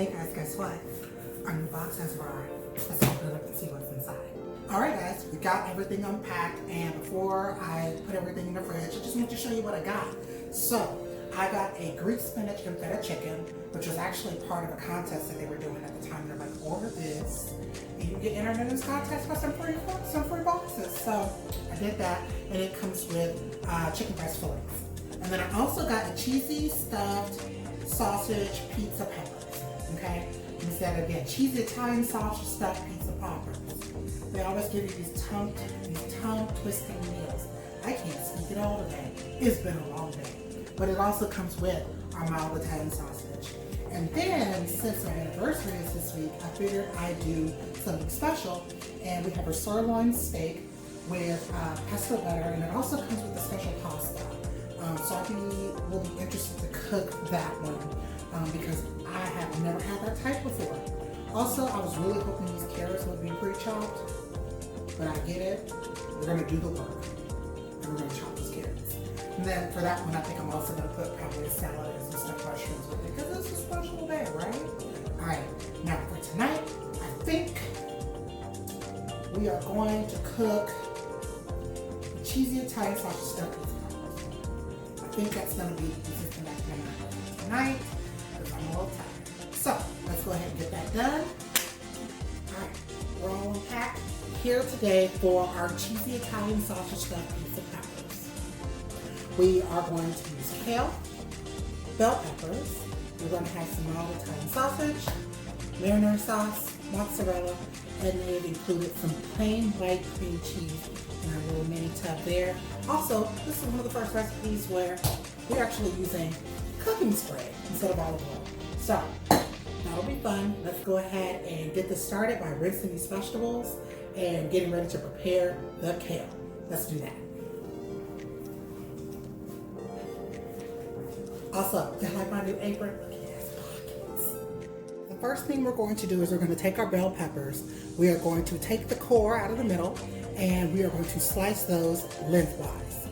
Hey guys, guess what? Our new box has arrived. Let's open it up and see what's inside. Alright guys, we got everything unpacked, and before I put everything in the fridge, I just want to show you what I got. So, I got a Greek spinach and feta chicken, which was actually part of a contest that they were doing at the time. They're like, order this, and you get entered in this contest for some free boxes. So, I did that, and it comes with chicken breast fillets. And then I also got a cheesy stuffed sausage pizza peppers, okay? Instead of again, cheesy Italian sausage stuffed pizza poppers. They always give you these tongue twisting meals. I can't speak it all today. It's been a long day. But it also comes with our mild Italian sausage. And then, since our anniversary is this week, I figured I'd do something special. And we have a sirloin steak with pesto butter, and it also comes with a special pasta. So I will be interested to cook that one because I have never had that type before. Also, I was really hoping these carrots would be pre-chopped, but I get it. We're gonna do the work, and we're gonna chop those carrots. And then for that one, I think I'm also gonna put probably a salad and some stuffed mushrooms with it because it's a special day, right? All right. Now for tonight, I think we are going to cook cheesy Italian sausage stuffed pizza. I think that's going to be the consistent activity tonight because I'm a little tired. So let's go ahead and get that done. All right, we're all unpacked here today for our cheesy Italian sausage stuffed pizza peppers. We are going to use kale, bell peppers. We're going to have some mild Italian sausage, marinara sauce, mozzarella, and they've included some plain white cream cheese in our little mini tub there. Also, this is one of the first recipes where we're actually using cooking spray instead of olive oil. So, that'll be fun. Let's go ahead and get this started by rinsing these vegetables and getting ready to prepare the kale. Let's do that. Also, you like my new apron? Look at these pockets. The first thing we're going to do is we're going to take our bell peppers. We are going to take the core out of the middle, and we are going to slice those lengthwise.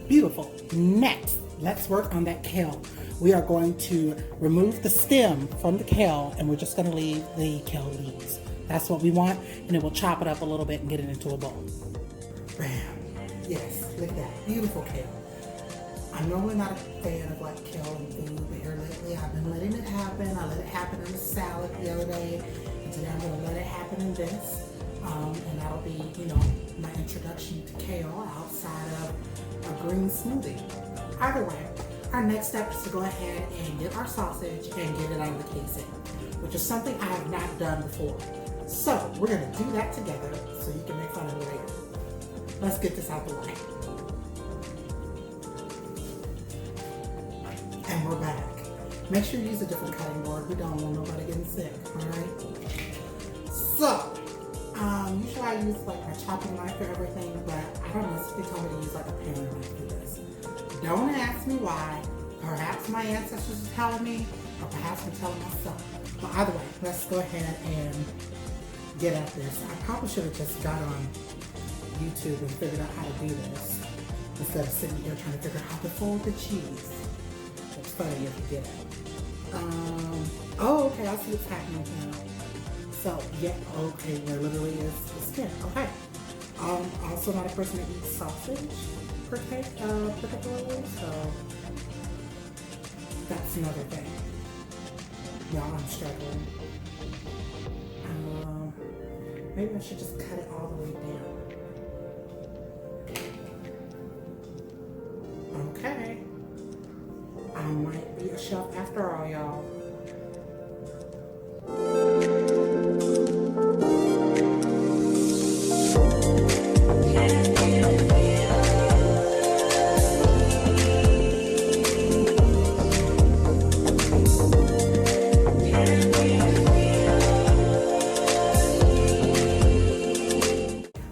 Beautiful. Next, let's work on that kale. We are going to remove the stem from the kale, and we're just going to leave the kale leaves. That's what we want, and then we'll chop it up a little bit and get it into a bowl. Bam. Yes, look at that. Beautiful kale. I'm normally not a fan of like kale and food, but here lately I've been letting it happen. I let it happen in the salad the other day, and today I'm going to let it happen in this. And that'll be, my introduction to kale outside of a green smoothie. Either way, our next step is to go ahead and get our sausage and get it out of the casing, which is something I have not done before. So we're going to do that together so you can make fun of me later. Let's get this out the way. And we're back. Make sure you use a different cutting board. We don't want nobody getting sick, alright? So, usually I use like my chopping knife for everything, but I don't know, they told me to use like a paring knife for this. Don't ask me why. Perhaps my ancestors are telling me, or perhaps I'm telling myself. But either way, let's go ahead and get at this. I probably should have just got on YouTube and figured out how to do this instead of sitting here trying to figure out how to fold the cheese. It's funny if you get it. Oh, okay, I see what's happening now. So, yeah, okay, there literally is the skin. Okay. Also not a person that eats sausage particularly, so that's another thing. Y'all, I'm struggling. Maybe I should just cut it all the way down. Okay. I might be a chef after all, y'all.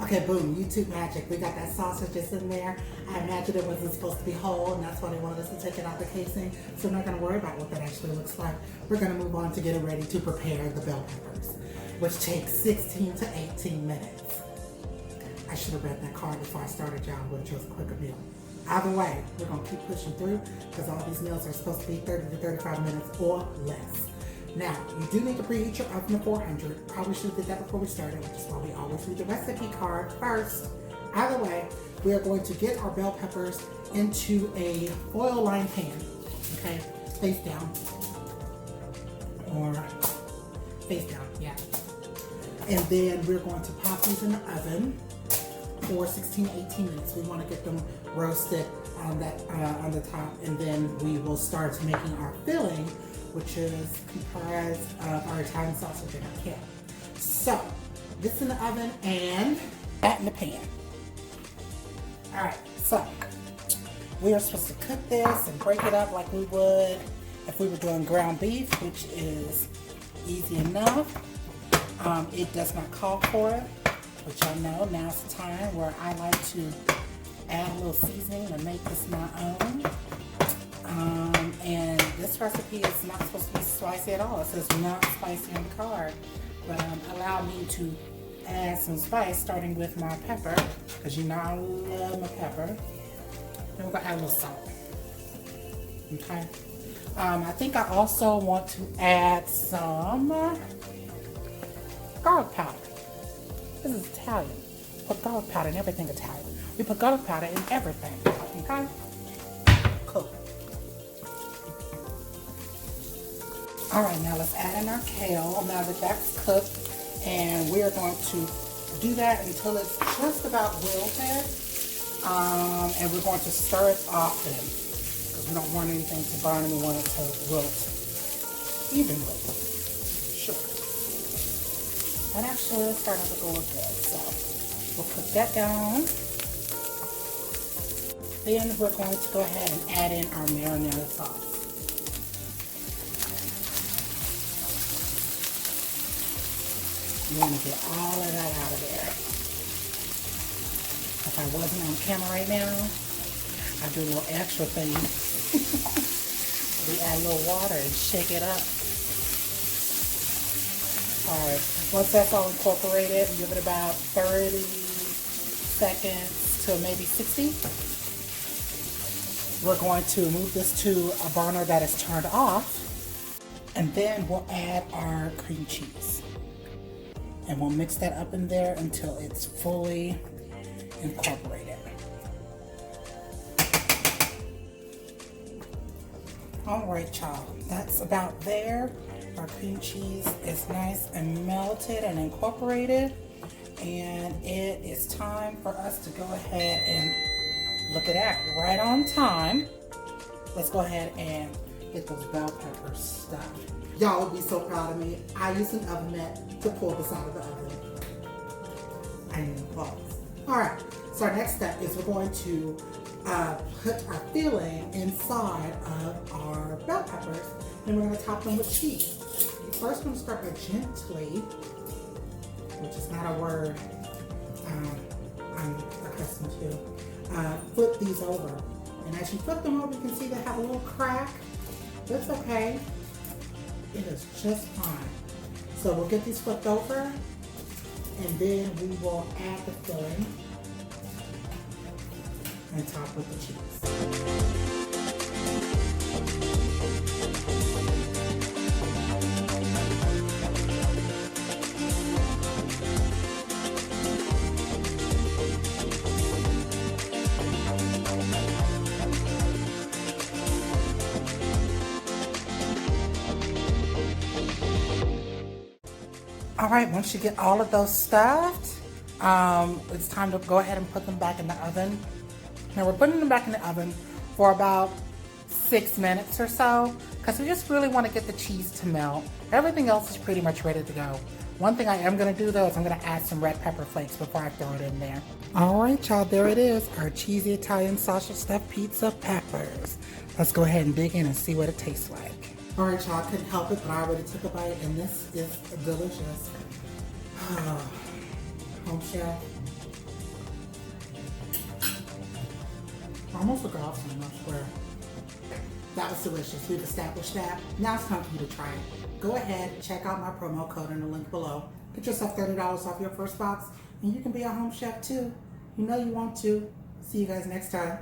Okay, boom, YouTube magic. We got that sausage just in there. I imagine it wasn't supposed to be whole, and that's why they wanted us to take it out the casing. So we're not going to worry about what that actually looks like. We're going to move on to get it ready to prepare the bell peppers, which takes 16 to 18 minutes. I should have read that card before I started, y'all. Would have chose a quicker meal. Either way, we're going to keep pushing through because all these meals are supposed to be 30 to 35 minutes or less. Now, you do need to preheat your oven to 400. Probably should have did that before we started, which is why we always read the recipe card first. Either way, we are going to get our bell peppers into a foil-lined pan, okay? Face down, or face down, yeah. And then we're going to pop these in the oven for 16 to 18 minutes. We want to get them roasted on the top, and then we will start making our filling, which is comprised of our Italian sausage and our kale. So, this in the oven and that in the pan. All right, so we are supposed to cook this and break it up like we would if we were doing ground beef, which is easy enough. It does not call for it, which I know now's the time where I like to add a little seasoning to make this my own. And this recipe is not supposed to be spicy at all. It says not spicy on the card, but allow me to add some spice, starting with my pepper, because you know I love my pepper. Then we're gonna add a little salt. Okay. I think I also want to add some garlic powder. This is Italian. Put garlic powder in everything Italian. We put garlic powder in everything. Okay? Cool. Alright, now let's add in our kale now that that's cooked. And we are going to do that until it's just about wilted. And we're going to stir it often, because we don't want anything to burn and we want it to wilt evenly. Sure. And actually, it's starting to look good. So we'll put that down. Then we're going to go ahead and add in our marinara sauce. You want to get all of that out of there. If I wasn't on camera right now, I'd do a little extra thing. We add a little water and shake it up. Alright, once that's all incorporated, give it about 30 seconds to maybe 60. We're going to move this to a burner that is turned off, and then we'll add our cream cheese. And we'll mix that up in there until it's fully incorporated. All right, y'all, that's about there. Our cream cheese is nice and melted and incorporated. And it is time for us to go ahead and look at that, right on time. Let's go ahead and get those bell peppers stuffed. Y'all will be so proud of me. I used an oven mitt to pull this out of the oven. I need applause. All right, so our next step is we're going to put our filling inside of our bell peppers, and we're going to top them with cheese. You first want to start by gently, which is not a word I'm accustomed to, flip these over. And as you flip them over, you can see they have a little crack. That's okay. It is just fine. So we'll get these flipped over, and then we will add the filling and top with the cheese. All right, once you get all of those stuffed, it's time to go ahead and put them back in the oven. Now we're putting them back in the oven for about 6 minutes or so, because we just really want to get the cheese to melt. Everything else is pretty much ready to go. One thing I am going to do though is I'm going to add some red pepper flakes before I throw it in there. All right, y'all, there it is, our cheesy Italian sausage stuffed pizza peppers. Let's go ahead and dig in and see what it tastes like. All right, y'all, I couldn't help it, but I already took a bite, and this is delicious. Home chef. Almost look awesome, I swear. That was delicious. We've established that. Now it's time for you to try it. Go ahead, check out my promo code in the link below. Get yourself $30 off your first box, and you can be a home chef too. You know you want to. See you guys next time.